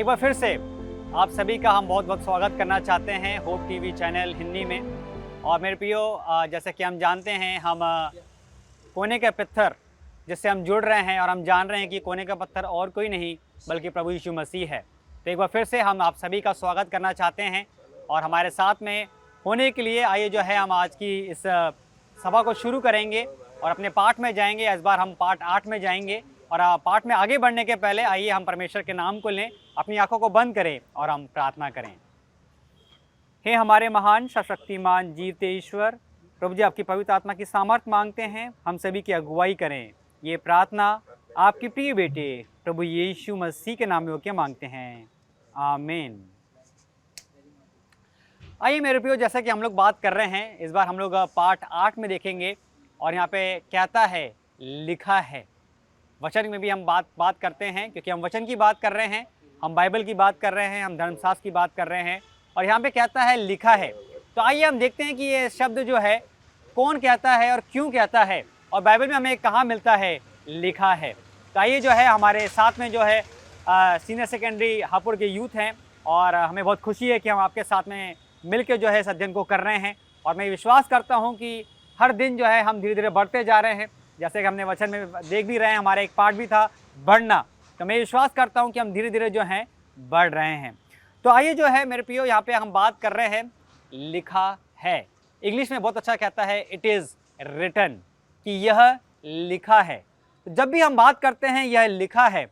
एक बार फिर से आप सभी का हम बहुत बहुत स्वागत करना चाहते हैं होप टीवी चैनल हिंदी में। और मेरे प्रियो, जैसे कि हम जानते हैं, हम कोने का पत्थर जिससे हम जुड़ रहे हैं और हम जान रहे हैं कि कोने का पत्थर और कोई नहीं बल्कि प्रभु यीशु मसीह है। तो एक बार फिर से हम आप सभी का स्वागत करना चाहते हैं और हमारे साथ में होने के लिए आइए जो है हम आज की इस सभा को शुरू करेंगे और अपने पाठ में जाएंगे। इस बार हम पाठ 8 में जाएंगे और पाठ में आगे बढ़ने के पहले आइए हम परमेश्वर के नाम को लें, अपनी आंखों को बंद करें और हम प्रार्थना करें। हे हमारे महान सशक्तिमान जीवते ईश्वर, प्रभु जी आपकी पवित्र आत्मा की सामर्थ मांगते हैं, हम सभी की अगुवाई करें। ये प्रार्थना आपके प्रिय बेटे प्रभु यीशु मसीह के नाम में होकर मांगते हैं, आमीन। आइए मेरे प्रियो, जैसा कि हम लोग बात कर रहे हैं, इस बार हम लोग पाठ 8 में देखेंगे और यहाँ पे कहता है लिखा है। वचन में भी हम बात करते हैं क्योंकि हम वचन की बात कर रहे हैं, हम बाइबल की बात कर रहे हैं, हम धर्मशास्त्र की बात कर रहे हैं और यहाँ पे कहता है लिखा है। तो आइए हम देखते हैं कि ये शब्द जो है कौन कहता है और क्यों कहता है और बाइबल में हमें कहाँ मिलता है लिखा है। तो आइए जो है हमारे साथ में जो है सीनियर सेकेंडरी हापुड़ के यूथ हैं और हमें बहुत खुशी है कि हम आपके साथ में मिल के जो है इस अध्ययन को कर रहे हैं और मैं विश्वास करता हूँ कि हर दिन जो है हम धीरे धीरे बढ़ते जा रहे हैं। जैसे कि हमने वचन में देख भी रहे हैं, हमारा एक पाठ भी था बढ़ना। तो मैं विश्वास करता हूँ कि हम धीरे धीरे जो हैं बढ़ रहे हैं। तो आइए जो है मेरे प्रियो, यहाँ पे हम बात कर रहे हैं लिखा है। इंग्लिश में बहुत अच्छा कहता है इट इज़ रिटन, कि यह लिखा है। तो जब भी हम बात करते हैं यह लिखा है,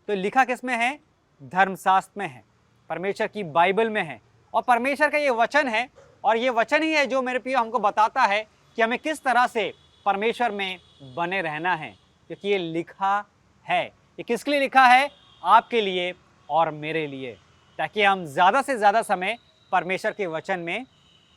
तो लिखा किस में है? धर्मशास्त्र में है, परमेश्वर की बाइबल में है और परमेश्वर का ये वचन है और ये वचन ही है जो मेरे प्रियो हमको बताता है कि हमें किस तरह से परमेश्वर में बने रहना है, क्योंकि ये लिखा है। ये किसके लिए लिखा है? आपके लिए और मेरे लिए, ताकि हम ज़्यादा से ज़्यादा समय परमेश्वर के वचन में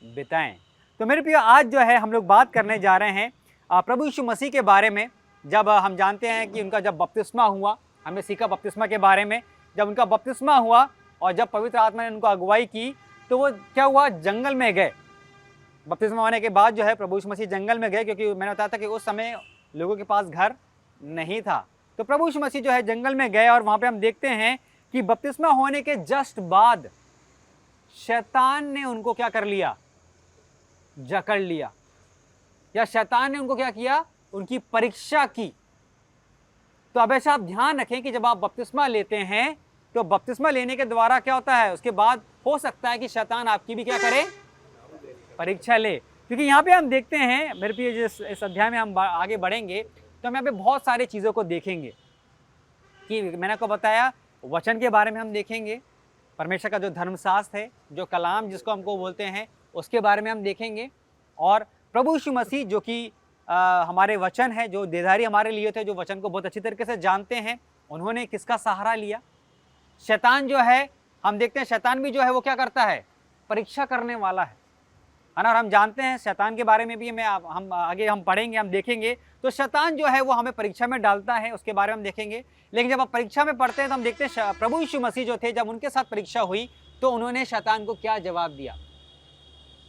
बिताएं। तो मेरे प्रियो, आज जो है हम लोग बात करने जा रहे हैं प्रभु यीशु मसीह के बारे में। जब हम जानते हैं कि उनका जब बपतिस्मा हुआ, हमने सीखा बपतिस्मा के बारे में। जब उनका बपतिस्मा हुआ और जब पवित्र आत्मा ने उनको अगुवाई की तो वो क्या हुआ? जंगल में गए। बपतिस्मा होने के बाद जो है प्रभु यीशु मसीह जंगल में गए, क्योंकि मैंने बताया था कि उस समय लोगों के पास घर नहीं था। तो प्रभु यीशु मसीह जो है जंगल में गए और वहाँ पे हम देखते हैं कि बपतिस्मा होने के जस्ट बाद शैतान ने उनको क्या कर लिया? जकड़ लिया, या शैतान ने उनको क्या किया? उनकी परीक्षा की। तो अब ऐसा आप ध्यान रखें कि जब आप बपतिस्मा लेते हैं तो बपतिस्मा लेने के द्वारा क्या होता है, उसके बाद हो सकता है कि शैतान आपकी भी क्या करे? परीक्षा ले। क्योंकि यहाँ पे हम देखते हैं मेरे प्रिय, इस अध्याय में हम आगे बढ़ेंगे तो हम यहाँ पे बहुत सारी चीज़ों को देखेंगे कि मैंने आपको बताया वचन के बारे में हम देखेंगे, परमेश्वर का जो धर्मशास्त्र है, जो कलाम जिसको हमको बोलते हैं, उसके बारे में हम देखेंगे। और प्रभु यीशु मसीह जो कि हमारे वचन है, जो देहधारी हमारे लिए थे, जो वचन को बहुत अच्छी तरीके से जानते हैं, उन्होंने किसका सहारा लिया? शैतान जो है, हम देखते हैं शैतान भी जो है वो क्या करता है? परीक्षा करने वाला है ना। और हम जानते हैं शैतान के बारे में भी हम आगे हम पढ़ेंगे, हम देखेंगे। तो शैतान जो है वो हमें परीक्षा में डालता है, उसके बारे में हम देखेंगे। लेकिन जब आप परीक्षा में पढ़ते हैं तो हम देखते हैं प्रभु यीशु मसीह जो थे, जब उनके साथ परीक्षा हुई तो उन्होंने शैतान को क्या जवाब दिया।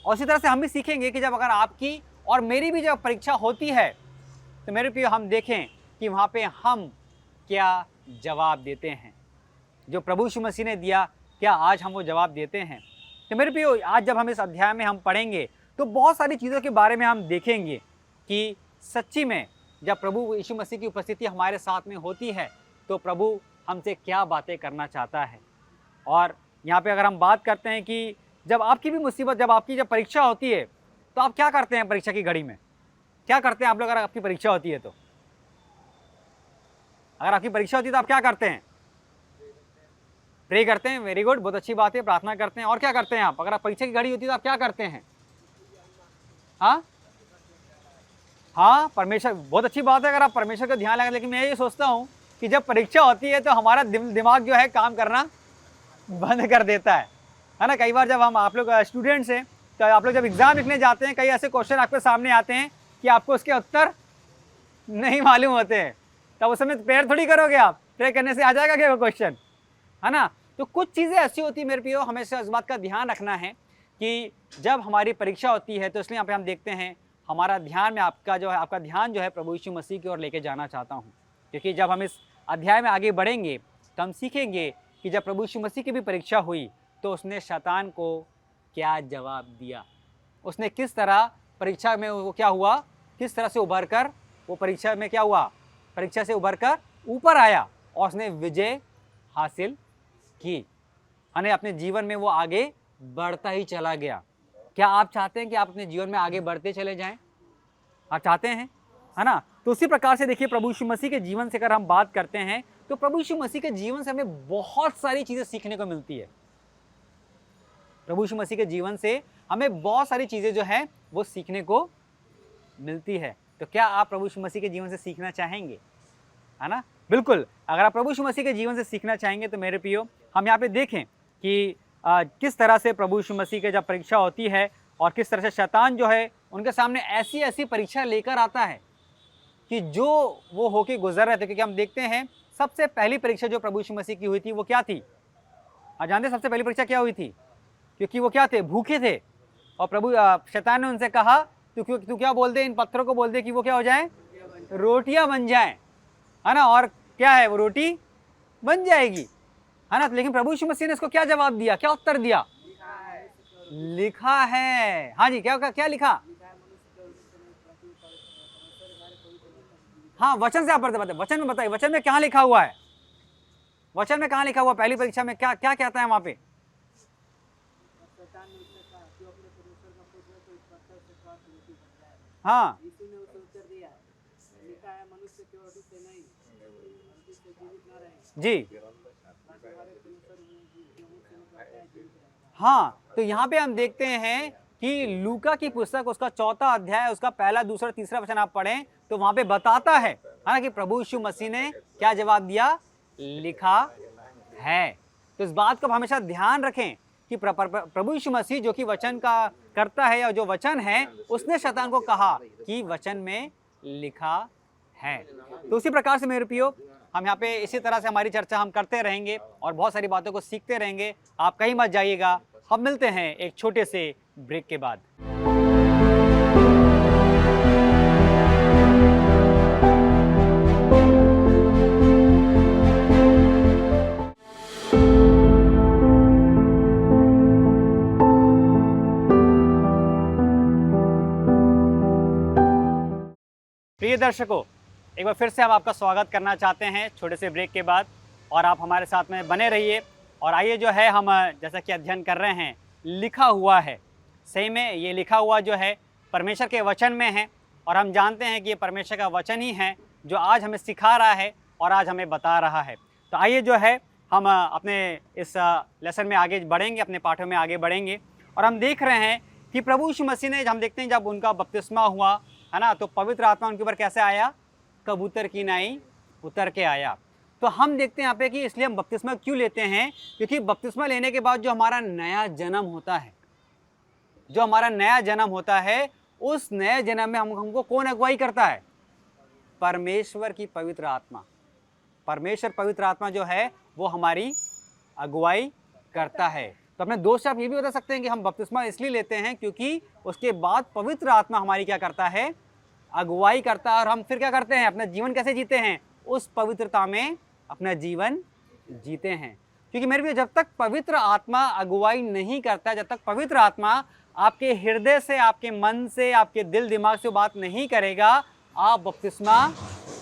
और इसी तरह से हम भी सीखेंगे कि जब अगर आपकी और मेरी भी जब परीक्षा होती है तो मेरे प्रिय हम देखें कि वहाँ पे हम क्या जवाब देते हैं। जो प्रभु यीशु मसीह ने दिया, क्या आज हम वो जवाब देते हैं? तो मेरे प्रियो, आज जब हम इस अध्याय में हम पढ़ेंगे तो बहुत सारी चीज़ों के बारे में हम देखेंगे कि सच्ची में जब प्रभु यीशु मसीह की उपस्थिति हमारे साथ में होती है तो प्रभु हमसे क्या बातें करना चाहता है। और यहाँ पे अगर हम बात करते हैं कि जब आपकी भी मुसीबत, जब आपकी परीक्षा होती है तो आप क्या करते हैं? परीक्षा की घड़ी में क्या करते हैं आप लोग? अगर आपकी परीक्षा होती है तो, अगर आपकी परीक्षा होती है तो आप क्या करते हैं? प्रे करते हैं। वेरी गुड, बहुत अच्छी बात है, प्रार्थना करते हैं। और क्या करते हैं आप? अगर आप परीक्षा की घड़ी होती है तो आप क्या करते हैं? हाँ, परमेश्वर, बहुत अच्छी बात है अगर आप परमेश्वर का ध्यान लगाएं। लेकिन मैं ये सोचता हूँ कि जब परीक्षा होती है तो हमारा दिमाग जो है काम करना बंद कर देता है ना। कई बार जब आप लोग स्टूडेंट्स हैं तो आप लोग जब एग्ज़ाम लिखने जाते हैं, कई ऐसे क्वेश्चन आपके सामने आते हैं कि आपको उसके उत्तर नहीं मालूम होते हैं। तब उस समय प्रेयर थोड़ी करोगे आप? प्रेयर करने से आ जाएगा क्या वो क्वेश्चन, है ना? तो कुछ चीज़ें ऐसी होती है मेरे प्रियो, हमेशा इस बात का ध्यान रखना है कि जब हमारी परीक्षा होती है तो इसलिए यहाँ पे हम देखते हैं हमारा ध्यान में आपका ध्यान जो है प्रभु यीशु मसीह की ओर लेके जाना चाहता हूँ। क्योंकि जब हम इस अध्याय में आगे बढ़ेंगे तो हम सीखेंगे कि जब प्रभु यीशु मसीह की भी परीक्षा हुई तो उसने शैतान को क्या जवाब दिया, उसने किस तरह परीक्षा में वो क्या हुआ, किस तरह से उभर कर वो परीक्षा में क्या हुआ, परीक्षा से उभर कर ऊपर आया और उसने विजय हासिल की, यानी अपने जीवन में वो आगे बढ़ता ही चला गया। क्या आप चाहते हैं कि आप अपने जीवन में आगे बढ़ते चले जाएं? आप चाहते हैं, है ना? तो उसी प्रकार से देखिए प्रभु यीशु मसीह के जीवन से अगर हम बात करते हैं तो प्रभु यीशु मसीह के जीवन से हमें बहुत सारी चीजें सीखने को मिलती है। प्रभु यीशु मसीह के जीवन से हमें बहुत सारी चीजें जो है वो सीखने को मिलती है। तो क्या आप प्रभु यीशु मसीह के जीवन से सीखना चाहेंगे, है ना? बिल्कुल, अगर आप प्रभु यीशु मसीह के जीवन से सीखना चाहेंगे तो मेरे प्रियो हम यहाँ पे देखें कि किस तरह से प्रभु यीशु मसीह की जब परीक्षा होती है और किस तरह से शैतान जो है उनके सामने ऐसी ऐसी परीक्षा लेकर आता है कि जो वो होके गुजर रहे थे। क्योंकि हम देखते हैं सबसे पहली परीक्षा जो प्रभु यीशु मसीह की हुई थी वो क्या थी? आप जानते हैं सबसे पहली परीक्षा क्या हुई थी? क्योंकि वो क्या थे, भूखे थे और प्रभु शैतान ने उनसे कहा तू क्या बोल दे, इन पत्थरों को बोल दे कि वो क्या हो जाए, रोटियां बन जाएं, है ना? और क्या है, वो रोटी बन जाएगी, है ना? लेकिन प्रभु यीशु मसीह ने इसको क्या जवाब दिया, क्या उत्तर दिया? लिखा है। हाँ जी, क्या लिखा? हाँ, वचन से आप पढ़ते, वचन में बताइए, वचन में क्या लिखा हुआ है? वचन में कहाँ लिखा हुआ? पहली परीक्षा में क्या क्या कहता है वहां पे? हाँ जी, हाँ, तो यहाँ पे हम देखते हैं कि लूका की पुस्तक उसका 4 अध्याय उसका 1, 2, 3 वचन आप पढ़ें तो वहां पे बताता है ना कि प्रभु यीशु मसीह ने क्या जवाब दिया, लिखा है। तो इस बात को हम हमेशा ध्यान रखें कि प्रभु यीशु मसीह जो कि वचन का करता है या जो वचन है उसने शैतान को कहा कि वचन में लिखा है। तो उसी प्रकार से मेरे प्रियो हम यहाँ पे इसी तरह से हमारी चर्चा हम करते रहेंगे और बहुत सारी बातों को सीखते रहेंगे। आप कहीं मत जाइएगा, हम मिलते हैं एक छोटे से ब्रेक के बाद। प्रिय दर्शकों, एक बार फिर से हम आपका स्वागत करना चाहते हैं छोटे से ब्रेक के बाद और आप हमारे साथ में बने रहिए। और आइए जो है हम जैसा कि अध्ययन कर रहे हैं, लिखा हुआ है। सही में ये लिखा हुआ जो है परमेश्वर के वचन में है और हम जानते हैं कि ये परमेश्वर का वचन ही है जो आज हमें सिखा रहा है और आज हमें बता रहा है। तो आइए जो है हम अपने इस लेसन में आगे बढ़ेंगे, अपने पाठों में आगे बढ़ेंगे और हम देख रहे हैं कि प्रभु यीशु मसीह ने, हम देखते हैं जब उनका बपतिस्मा हुआ, है ना, तो पवित्र आत्मा उनके ऊपर कैसे आया, कबूतर की नाई उतर के आया। तो हम देखते हैं यहाँ पे कि इसलिए हम बपतिस्मा क्यों लेते हैं, क्योंकि बपतिस्मा लेने के बाद जो हमारा नया जन्म होता है, जो हमारा नया जन्म होता है, उस नए जन्म में हमको कौन अगुवाई करता है? परमेश्वर की पवित्र आत्मा। परमेश्वर पवित्र आत्मा जो है वो हमारी अगुवाई करता है। तो अपने दोस्त आप ये भी बता सकते हैं कि हम बपतिस्मा इसलिए लेते हैं क्योंकि उसके बाद पवित्र आत्मा हमारी क्या करता है, अगुवाई करता है और हम फिर क्या करते हैं, अपना जीवन कैसे जीते हैं, उस पवित्रता में अपना जीवन जीते हैं। क्योंकि मेरे भी जब तक पवित्र आत्मा अगुवाई नहीं करता, जब तक पवित्र आत्मा आपके हृदय से, आपके मन से, आपके दिल दिमाग से बात नहीं करेगा, आप बपतिस्मा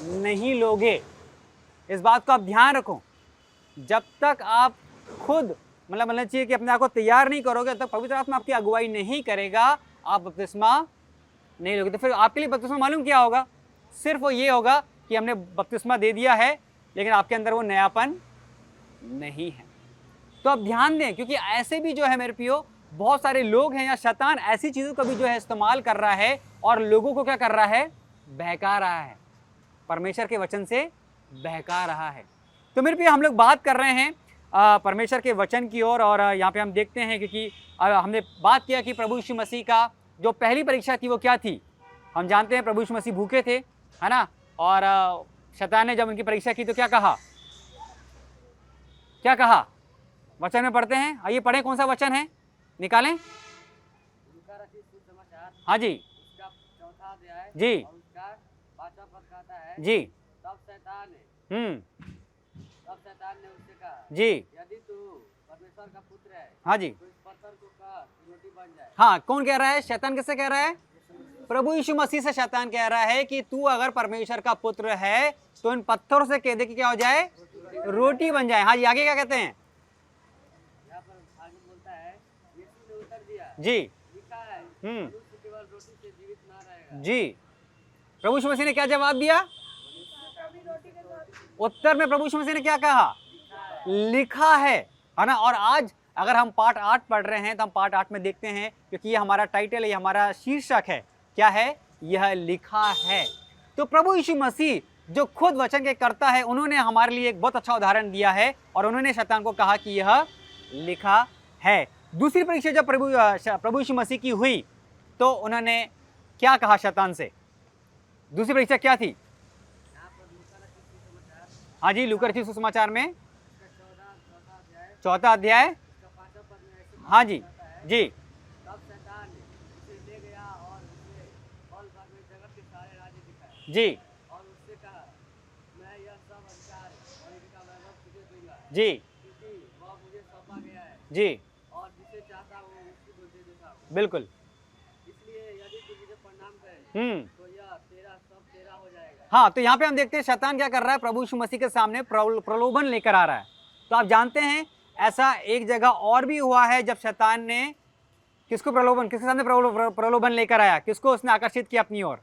नहीं लोगे। इस बात को आप ध्यान रखो। जब तक आप खुद मतलब चाहिए कि अपने आप को तैयार नहीं करोगे, तब तक पवित्र आत्मा आपकी अगुवाई नहीं करेगा, आप बपतिस्मा नहीं लोगे। तो फिर आपके लिए बपतिस्मा मालूम क्या होगा? सिर्फ वो ये होगा कि हमने बपतिस्मा दे दिया है लेकिन आपके अंदर वो नयापन नहीं है। तो आप ध्यान दें, क्योंकि ऐसे भी जो है मेरे प्रियो बहुत सारे लोग हैं या शैतान ऐसी चीज़ों का भी जो है इस्तेमाल कर रहा है और लोगों को क्या कर रहा है, बहका रहा है, परमेश्वर के वचन से बहका रहा है। तो मेरे प्रियो हम लोग बात कर रहे हैं परमेश्वर के वचन की ओर और यहाँ पे हम देखते हैं क्योंकि हमने बात किया कि प्रभु यीशु मसीह का जो पहली परीक्षा थी वो क्या थी। हम जानते हैं प्रभु यीशु मसीह भूखे थे, है ना, और शैतान ने जब उनकी परीक्षा की तो क्या कहा, क्या कहा? वचन में पढ़ते हैं, आइए पढ़ें, कौन सा वचन है, निकालें। हाँ जी जी जी। तब शैतान ने तब शैतान ने उससे कहा, जी यदि तू परमेश्वर का पुत्र है हाँ जी तो इस पत्थर को कह कि रोटी बन जाए। हाँ, कौन कह रहा है? शैतान किससे कह रहा है? प्रभु यीशु मसीह से शैतान कह रहा है कि तू अगर परमेश्वर का पुत्र है तो इन पत्थरों से कह दे कि क्या हो जाए? रोटी बन जाए। हाँ जी, आगे क्या कहते हैं? यहाँ पर आगे बोलता है, यीशु ने उत्तर दिया, जी लिखा है, मनुष्य केवल रोटी से जीवित ना रहेगा। जी, प्रभु यीशु मसीह ने क्या जवाब दिया? उत्तर में प्रभु यीशु मसीह ने क्या कहा? लिखा है ना। और आज अगर हम पाठ 8 पढ़ रहे हैं तो हम पाठ 8 में देखते हैं, क्योंकि ये हमारा टाइटल है, ये हमारा शीर्षक है। क्या है? यह लिखा है। तो प्रभु यीशु मसीह जो खुद वचन के करता है, उन्होंने हमारे लिए एक बहुत अच्छा उदाहरण दिया है और उन्होंने शैतान को कहा कि यह लिखा है। दूसरी परीक्षा जब प्रभु यीशु मसीह की हुई तो उन्होंने क्या कहा शैतान से? दूसरी परीक्षा क्या थी? यहाँ पर लूका रचित सुसमाचार हाँ जी, लूका रचित सुसमाचार में इसका 14वां अध्याय 4 अध्याय। इसका 5वां पद में ऐसे हाँ जी बताता है, जी तब शैतान उसे ले गया और उसे फल भर में जगत के सारे राज्य दिखाए जी और उससे कहा, मैं यह सब अधिकार और इनका वैभव तुझे दूंगा, जी क्योंकि वह मुझे सौंपा गया है जी और जिसे चाहता हूँ उसको दे देता हूँ। बिल्कुल। इसलिए यदि तू मुझे प्रणाम करे तो यह तेरा सब तेरा हो जाएगा। हाँ, तो यहाँ पे हम देखते हैं शैतान क्या कर रहा है? प्रभु यीशु मसीह के सामने प्रलोभन लेकर आ रहा है। तो आप जानते हैं ऐसा एक जगह और भी हुआ है जब शैतान ने किसको प्रलोभन, किसके सामने प्रलोभन लेकर आया? किसको उसने आकर्षित किया अपनी ओर?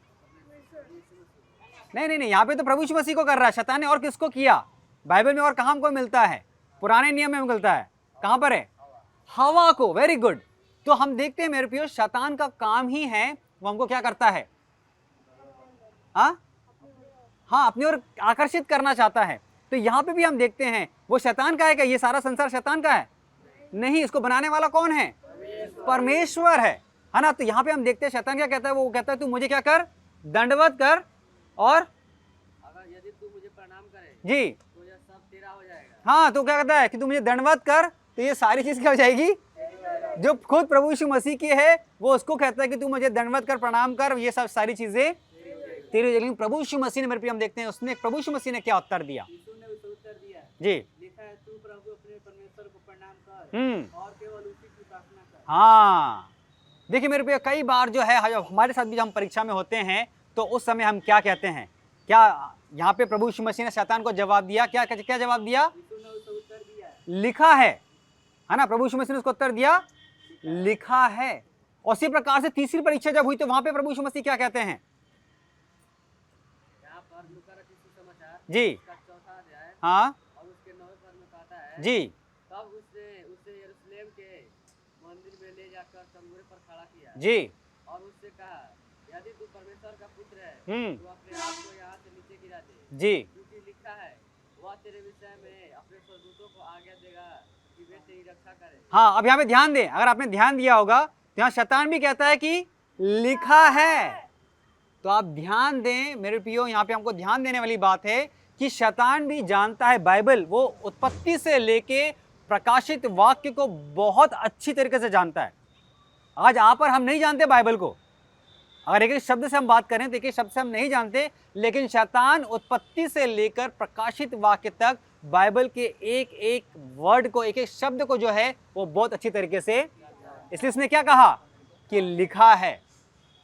नहीं नहीं नहीं, यहाँ पे तो प्रभु यीशु मसीह को कर रहा है शैतान ने। और किसको किया? बाइबल में और कहाँ हमको मिलता है? पुराने नियम में मिलता है। कहाँ पर है? हवा को। Very good. तो हम देखते हैं मेरे प्रियो, शैतान का काम ही है वो हमको क्या करता है? हाँ हाँ, अपनी ओर आकर्षित करना चाहता है। तो यहाँ पे भी हम देखते हैं वो शैतान का है। क्या ये सारा संसार शैतान का है? नहीं, इसको बनाने वाला कौन है? परमेश्वर है ना। तो यहाँ पे हम देखते हैं शैतान क्या कहता है? वो कहता है तू मुझे क्या कर? दंडवत कर। और अगर यदि तू मुझे प्रणाम करे जी तो यह सब तेरा हो जाएगा। हाँ, तो क्या कहता है कि तू मुझे दंडवत कर तो ये सारी चीज क्या हो जाएगी? जो खुद प्रभु यीशु मसीह की है वो उसको कहता है कि तू मुझे दंडवत कर, प्रणाम कर, ये सब सारी चीजें तेरी। लेकिन प्रभु यीशु मसीह ने, मेरे प्रिय, हम देखते हैं उसने, प्रभु यीशु मसीह ने क्या उत्तर दिया? यीशु ने उसे उत्तर दिया, जी लिखा है, तू प्रभु अपने परमेश्वर को प्रणाम कर और केवल उसी की उपासना कर। हाँ, देखिए मेरे प्रिय, कई बार जो है हमारे साथ भी जब हम परीक्षा में होते हैं तो उस समय हम क्या कहते हैं? क्या यहाँ पे प्रभु यीशु मसीह ने शैतान को जवाब दिया? क्या क्या जवाब दिया? यीशु ने उसे उत्तर दिया, लिखा है ना। प्रभु यीशु मसीह ने उसको उत्तर दिया, लिखा है। और उसी प्रकार से तीसरी परीक्षा जब हुई तो वहां पे प्रभु यीशु मसीह क्या कहते हैं? यहाँ पर लूका रचित सुसमाचार जी इसका 4वां अध्याय हाँ और उसके 9वें पद में कहता है, जी तब उसने उसे यरूशलेम के मंदिर में ले जाकर तंबूरे पर खड़ा किया जी और उससे कहा, यदि तू परमेश्वर का पुत्र है तो अपने आप को यहाँ से नीचे गिरा दे, जी क्योंकि लिखा है, वह तेरे विषय में अपने स्वर्गदूतों को आज्ञा देगा कि वे तेरी रक्षा करें। हाँ, अब यहाँ पे ध्यान दें। अगर आपने ध्यान दिया होगा तो यहाँ शैतान भी कहता है कि लिखा है। तो आप ध्यान दें मेरे प्रियो, यहाँ पे हमको ध्यान देने वाली बात है कि शैतान भी जानता है बाइबल। वो उत्पत्ति से लेके प्रकाशित वाक्य को बहुत अच्छी तरीके से जानता है। आज आप और हम नहीं जानते बाइबल को। अगर एक एक शब्द से हम बात करें तो एक एक शब्द से हम नहीं जानते, लेकिन शैतान उत्पत्ति से लेकर प्रकाशित वाक्य तक बाइबल के एक एक वर्ड को, एक एक शब्द को जो है वो बहुत अच्छी तरीके से, इसलिए इसने क्या कहा कि लिखा है।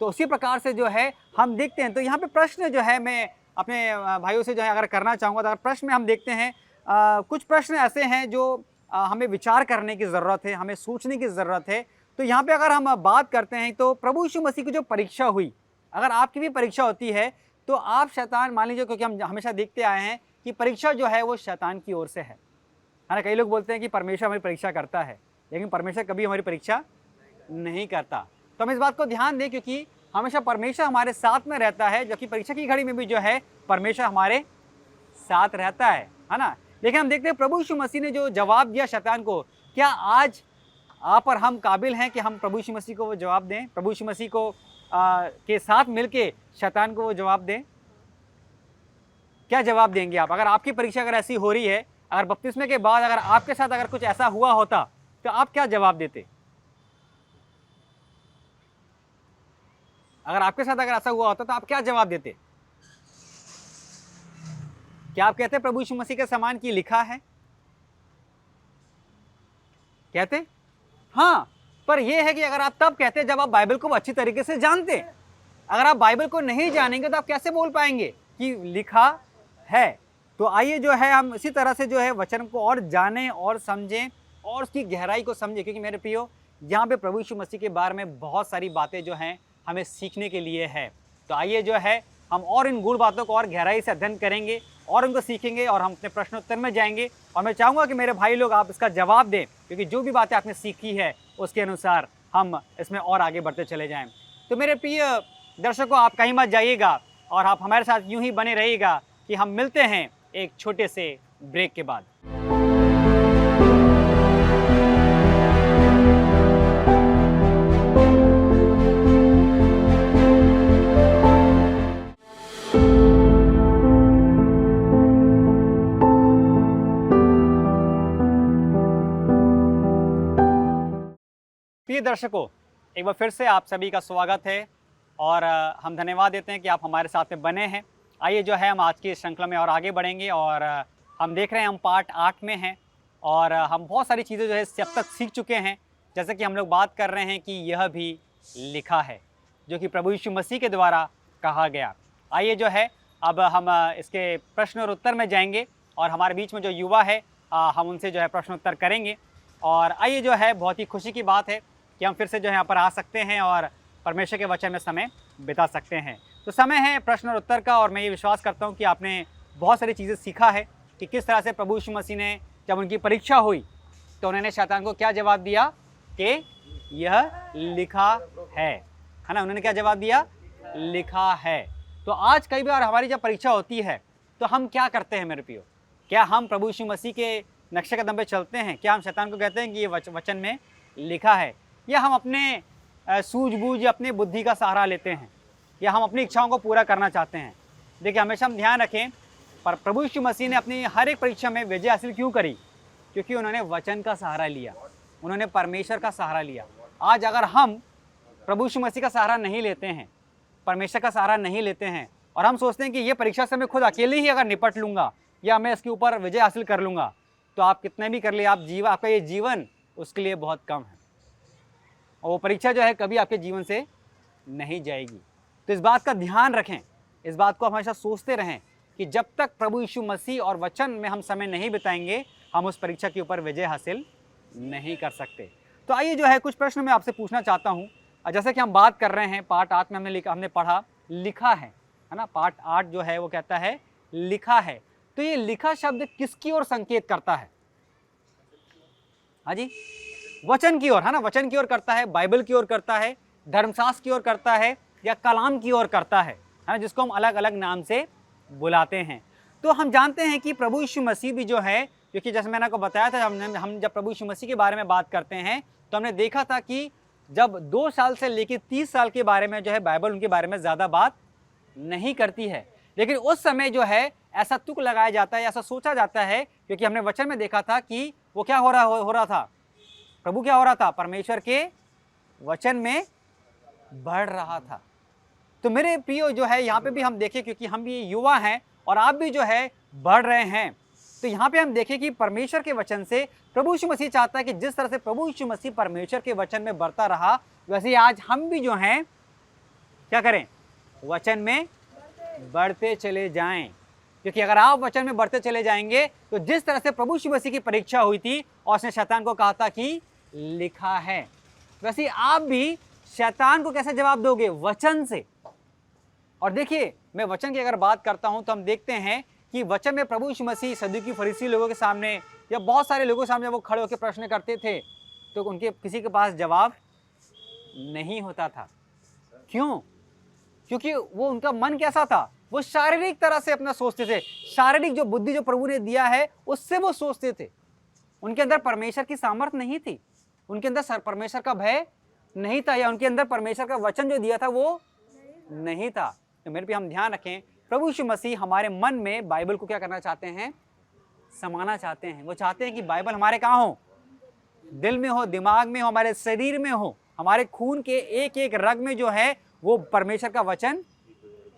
तो उसी प्रकार से जो है हम देखते हैं। तो यहाँ पे प्रश्न जो है मैं अपने भाइयों से जो है अगर करना चाहूँगा, तो अगर प्रश्न में हम देखते हैं कुछ प्रश्न ऐसे हैं जो हमें विचार करने की ज़रूरत है, हमें सोचने की ज़रूरत है। तो यहाँ पे अगर हम बात करते हैं तो प्रभु यीशु मसीह की जो परीक्षा हुई, अगर आपकी भी परीक्षा होती है तो आप शैतान, मान लीजिए, क्योंकि हम हमेशा देखते आए हैं कि परीक्षा जो है वो शैतान की ओर से है ना। कई लोग बोलते हैं कि परमेश्वर हमारी परीक्षा करता है, लेकिन परमेश्वर कभी हमारी परीक्षा नहीं करता। तो हम इस बात को ध्यान दें, क्योंकि हमेशा परमेश्वर हमारे साथ में रहता है, जबकि परीक्षा की घड़ी में भी जो है परमेश्वर हमारे साथ रहता है ना। लेकिन हम देखते हैं प्रभु यीशु मसीह ने जो जवाब दिया शैतान को, क्या आज आप और हम काबिल हैं कि हम प्रभु यीशु मसीह को वो जवाब दें? प्रभु यीशु मसीह को के साथ मिलके शैतान को वो जवाब दें? क्या जवाब देंगे आप? अगर आपकी परीक्षा अगर ऐसी हो रही है, अगर बपतिस्मे के बाद अगर आपके साथ अगर कुछ ऐसा हुआ होता तो आप क्या जवाब देते? अगर आपके साथ अगर ऐसा हुआ होता तो आप क्या जवाब देते? क्या आप कहते हैं प्रभु यीशु मसीह के समान की लिखा है? कहते? हाँ, पर यह है कि अगर आप तब कहते जब आप बाइबल को अच्छी तरीके से जानते। अगर आप बाइबल को नहीं जानेंगे तो आप कैसे बोल पाएंगे कि लिखा है? तो आइए जो है हम इसी तरह से जो है वचन को और जानें और समझें और उसकी गहराई को समझें, क्योंकि मेरे प्रियो यहाँ पे प्रभु यीशु मसीह के बारे में बहुत सारी बातें जो हैं हमें सीखने के लिए है। तो आइए जो है हम और इन गूढ़ बातों को और गहराई से अध्ययन करेंगे और उनको सीखेंगे और हम अपने प्रश्नोत्तर में जाएंगे। और मैं चाहूँगा कि मेरे भाई लोग आप इसका जवाब दें, क्योंकि जो भी बातें आपने सीखी है उसके अनुसार हम इसमें और आगे बढ़ते चले जाएं। तो मेरे प्रिय दर्शकों, आप कहीं मत जाइएगा और आप हमारे साथ यूं ही बने रहिएगा कि हम मिलते हैं एक छोटे से ब्रेक के बाद। प्रिय दर्शकों, एक बार फिर से आप सभी का स्वागत है और हम धन्यवाद देते हैं कि आप हमारे साथ में बने हैं। आइए जो है हम आज की श्रृंखला में और आगे बढ़ेंगे और हम देख रहे हैं हम पार्ट 8 में हैं और हम बहुत सारी चीज़ें जो है अब तक सीख चुके हैं। जैसे कि हम लोग बात कर रहे हैं कि यह भी लिखा है, जो कि प्रभु यीशु मसीह के द्वारा कहा गया। आइए जो है अब हम इसके प्रश्न और उत्तर में जाएंगे और हमारे बीच में जो युवा है हम उनसे जो है प्रश्न उत्तर करेंगे। और आइए जो है बहुत ही खुशी की बात है कि हम फिर से जो है यहाँ पर आ सकते हैं और परमेश्वर के वचन में समय बिता सकते हैं। तो समय है प्रश्न और उत्तर का और मैं ये विश्वास करता हूँ कि आपने बहुत सारी चीज़ें सीखा है कि किस तरह से प्रभु यीशु मसीह ने जब उनकी परीक्षा हुई तो उन्होंने शैतान को क्या जवाब दिया कि यह लिखा है ना। उन्होंने क्या जवाब दिया? लिखा है। तो आज कई बार हमारी जब परीक्षा होती है तो हम क्या करते हैं मेरे प्रियो? क्या हम प्रभु यीशु मसीह के नक्शे कदम पे चलते हैं? क्या हम शैतान को कहते हैं कि ये वचन में लिखा है, या हम अपने सूझबूझ या अपनी बुद्धि का सहारा लेते हैं, या हम अपनी इच्छाओं को पूरा करना चाहते हैं? देखिए, हमेशा हम ध्यान रखें, पर प्रभु यीशु मसीह ने अपनी हर एक परीक्षा में विजय हासिल क्यों करी? क्योंकि उन्होंने वचन का सहारा लिया, उन्होंने परमेश्वर का सहारा लिया। आज अगर हम प्रभु यीशु मसीह का सहारा नहीं लेते हैं, परमेश्वर का सहारा नहीं लेते हैं और हम सोचते हैं कि ये परीक्षा से मैं खुद अकेले ही अगर निपट लूँगा या मैं इसके ऊपर विजय हासिल कर लूँगा, तो आप कितने भी कर लिए, आपका ये जीवन उसके लिए बहुत कम है और वो परीक्षा जो है कभी आपके जीवन से नहीं जाएगी। तो इस बात का ध्यान रखें, इस बात को हमेशा सोचते रहें कि जब तक प्रभु यीशु मसीह और वचन में हम समय नहीं बिताएंगे, हम उस परीक्षा के ऊपर विजय हासिल नहीं कर सकते। तो आइए जो है कुछ प्रश्न मैं आपसे पूछना चाहता हूँ। जैसे कि हम बात कर रहे हैं पार्ट 8 में हमने पढ़ा लिखा है ना। पार्ट 8 जो है वो कहता है लिखा है। तो ये लिखा शब्द किसकी ओर संकेत करता है? हाँ जी, वचन की ओर, है ना। वचन की ओर करता है, बाइबल की ओर करता है, धर्मशास्त्र की ओर करता है, या कलाम की ओर करता है ना, जिसको हम अलग अलग नाम से बुलाते हैं। तो हम जानते हैं कि प्रभु यीशु मसीह भी जो है, क्योंकि जैसे मैंने आपको बताया था, हम जब प्रभु यीशु मसीह के बारे में बात करते हैं तो हमने देखा था कि जब 2 साल से लेकर 30 साल के बारे में जो है बाइबल उनके बारे में ज़्यादा बात नहीं करती है। लेकिन उस समय जो है ऐसा तुक लगाया जाता है, ऐसा सोचा जाता है, क्योंकि हमने वचन में देखा था कि वो क्या हो रहा था, प्रभु क्या हो रहा था, परमेश्वर के वचन में बढ़ रहा था। तो मेरे प्रियो जो है यहाँ पे भी हम देखें, क्योंकि हम भी युवा हैं और आप भी जो है बढ़ रहे हैं, तो यहाँ पे हम देखें कि परमेश्वर के वचन से प्रभु यीशु मसीह चाहता है कि जिस तरह से प्रभु यीशु मसीह परमेश्वर के वचन में बढ़ता रहा, वैसे ही आज हम भी जो हैं क्या करें, वचन में बढ़ते चले जाएं। क्योंकि अगर आप वचन में बढ़ते चले जाएंगे तो जिस तरह से प्रभु यीशु मसीह की परीक्षा हुई थी और उसने शैतान को कहा था कि लिखा है, वैसे आप भी शैतान को कैसे जवाब दोगे? वचन से। और देखिए, मैं वचन की अगर बात करता हूं तो हम देखते हैं कि वचन में प्रभु यीशु मसीह सदूकी फरीसी लोगों के सामने या बहुत सारे लोगों के सामने वो खड़े होकर प्रश्न करते थे तो उनके किसी के पास जवाब नहीं होता था। क्यों? क्योंकि वो उनका मन कैसा था, वो शारीरिक तरह से अपना सोचते थे, शारीरिक जो बुद्धि जो प्रभु ने दिया है उससे वो सोचते थे। उनके अंदर परमेश्वर की सामर्थ नहीं थी, उनके अंदर परमेश्वर का भय नहीं था, या उनके अंदर परमेश्वर का वचन जो दिया था वो नहीं था। तो मेरे भी हम ध्यान रखें, प्रभु यीशु मसीह हमारे मन में बाइबल को क्या करना चाहते हैं, समाना चाहते हैं। वो चाहते हैं कि बाइबल हमारे कहाँ हो, दिल में हो, दिमाग में हो, हमारे शरीर में हो, हमारे खून के एक एक रग में जो है वो परमेश्वर का वचन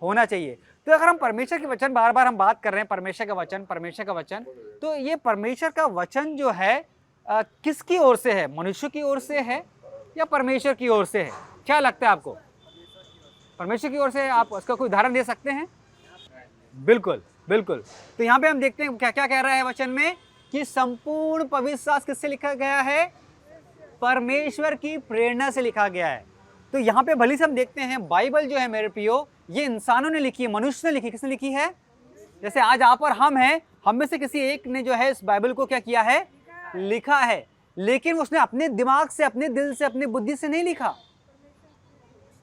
होना चाहिए। तो अगर हम परमेश्वर के वचन बार बार हम बात कर रहे हैं, परमेश्वर का वचन, परमेश्वर का वचन, तो ये परमेश्वर का वचन जो है किसकी ओर से है? मनुष्य की ओर से है या परमेश्वर की ओर से है? क्या लगता है आपको? परमेश्वर की ओर से। आप उसका कोई उदाहरण दे सकते हैं? बिल्कुल बिल्कुल। तो यहाँ पे हम देखते हैं क्या क्या कह रहा है वचन में कि संपूर्ण पवित्र शास्त्र किससे लिखा गया है? परमेश्वर की प्रेरणा से लिखा गया है। तो यहाँ पे भली से हम देखते हैं बाइबल जो है मेरे प्रियो, ये इंसानों ने लिखी है, मनुष्य ने लिखी। किसने लिखी है? जैसे आज आप और हम हैं, हम में से किसी एक ने जो है इस बाइबल को क्या किया है? लिखा है। लेकिन उसने अपने दिमाग से, अपने दिल से, अपनी बुद्धि से नहीं लिखा,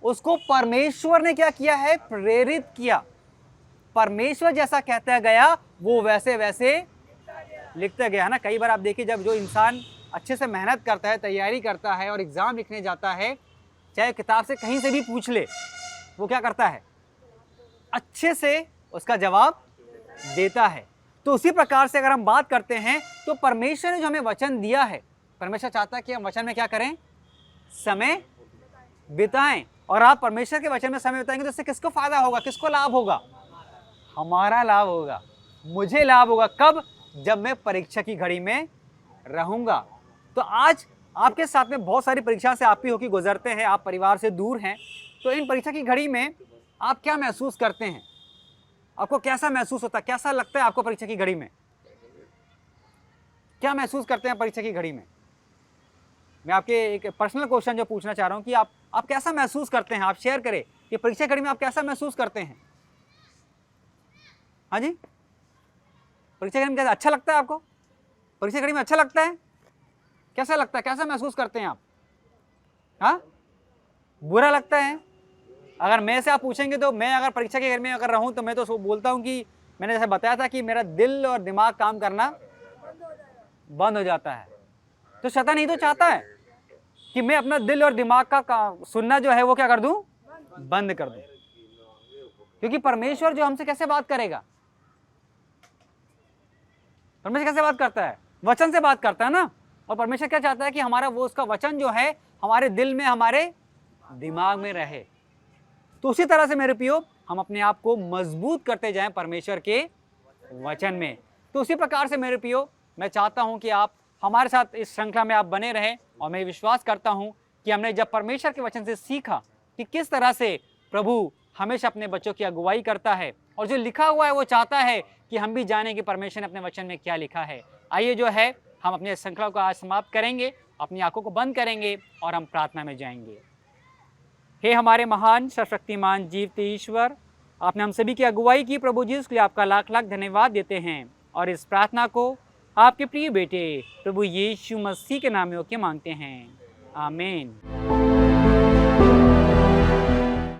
उसको परमेश्वर ने क्या किया है? प्रेरित किया। परमेश्वर जैसा कहता गया वो वैसे वैसे लिखता गया है ना। कई बार आप देखिए, जब जो इंसान अच्छे से मेहनत करता है, तैयारी करता है और एग्जाम लिखने जाता है, चाहे किताब से कहीं से भी पूछ ले, वो क्या करता है? अच्छे से उसका जवाब देता है। तो उसी प्रकार से अगर हम बात करते हैं तो परमेश्वर ने जो हमें वचन दिया है, परमेश्वर चाहता है कि हम वचन में क्या करें? समय बिताएं। और आप परमेश्वर के वचन में समय बिताएंगे तो इससे किसको फायदा होगा? किसको लाभ होगा? हमारा लाभ होगा, मुझे लाभ होगा। कब? जब मैं परीक्षा की घड़ी में रहूंगा। तो आज आपके साथ में बहुत सारी परीक्षा से आप ही होकर गुजरते हैं, आप परिवार से दूर हैं, तो इन परीक्षा की घड़ी में आप क्या महसूस करते हैं? आपको कैसा महसूस होता है? कैसा लगता है आपको परीक्षा की घड़ी में? क्या महसूस करते हैं परीक्षा की घड़ी में? मैं आपके एक पर्सनल क्वेश्चन जो पूछना चाह रहा हूं कि आप कैसा महसूस करते हैं? आप शेयर करें कि परीक्षा की घड़ी में आप कैसा महसूस करते हैं। हाँ जी, परीक्षा घड़ी में कैसा? अच्छा लगता है आपको? परीक्षा घड़ी में अच्छा लगता है? कैसा लगता है? कैसा महसूस करते हैं आप? हाँ, बुरा लगता है? अगर मैं से आप पूछेंगे तो मैं अगर परीक्षा के घर में अगर रहूं तो मैं तो बोलता हूं कि मैंने जैसे बताया था कि मेरा दिल और दिमाग काम करना बंद हो जाता है। तो शैतान नहीं तो चाहता है कि मैं अपना दिल और दिमाग का सुनना जो है वो क्या कर दूं? बंद कर दूं। क्योंकि परमेश्वर जो हमसे कैसे बात करेगा? परमेश्वर कैसे बात करता है? वचन से बात करता है ना। और परमेश्वर क्या चाहता है कि हमारा वो उसका वचन जो है हमारे दिल में, हमारे दिमाग में रहे। तो उसी तरह से मेरे प्रियो, हम अपने आप को मजबूत करते जाएं परमेश्वर के वचन में। तो उसी प्रकार से मेरे प्रियो, मैं चाहता हूं कि आप हमारे साथ इस श्रृंखला में आप बने रहें। और मैं विश्वास करता हूं कि हमने जब परमेश्वर के वचन से सीखा कि किस तरह से प्रभु हमेशा अपने बच्चों की अगुवाई करता है, और जो लिखा हुआ है वो चाहता है कि हम भी जानें कि परमेश्वर ने अपने वचन में क्या लिखा है। आइए जो है हम अपने श्रृंखला को आज समाप्त करेंगे, अपनी आंखों को बंद करेंगे और हम प्रार्थना में जाएंगे। हे हमारे महान सर्वशक्तिमान जीवते ईश्वर, आपने हम सभी की अगुवाई की प्रभु जी, उसके लिए आपका लाख लाख धन्यवाद देते हैं। और इस प्रार्थना को आपके प्रिय बेटे प्रभु यीशु मसीह के नाम में होकर मांगते हैं, आमीन।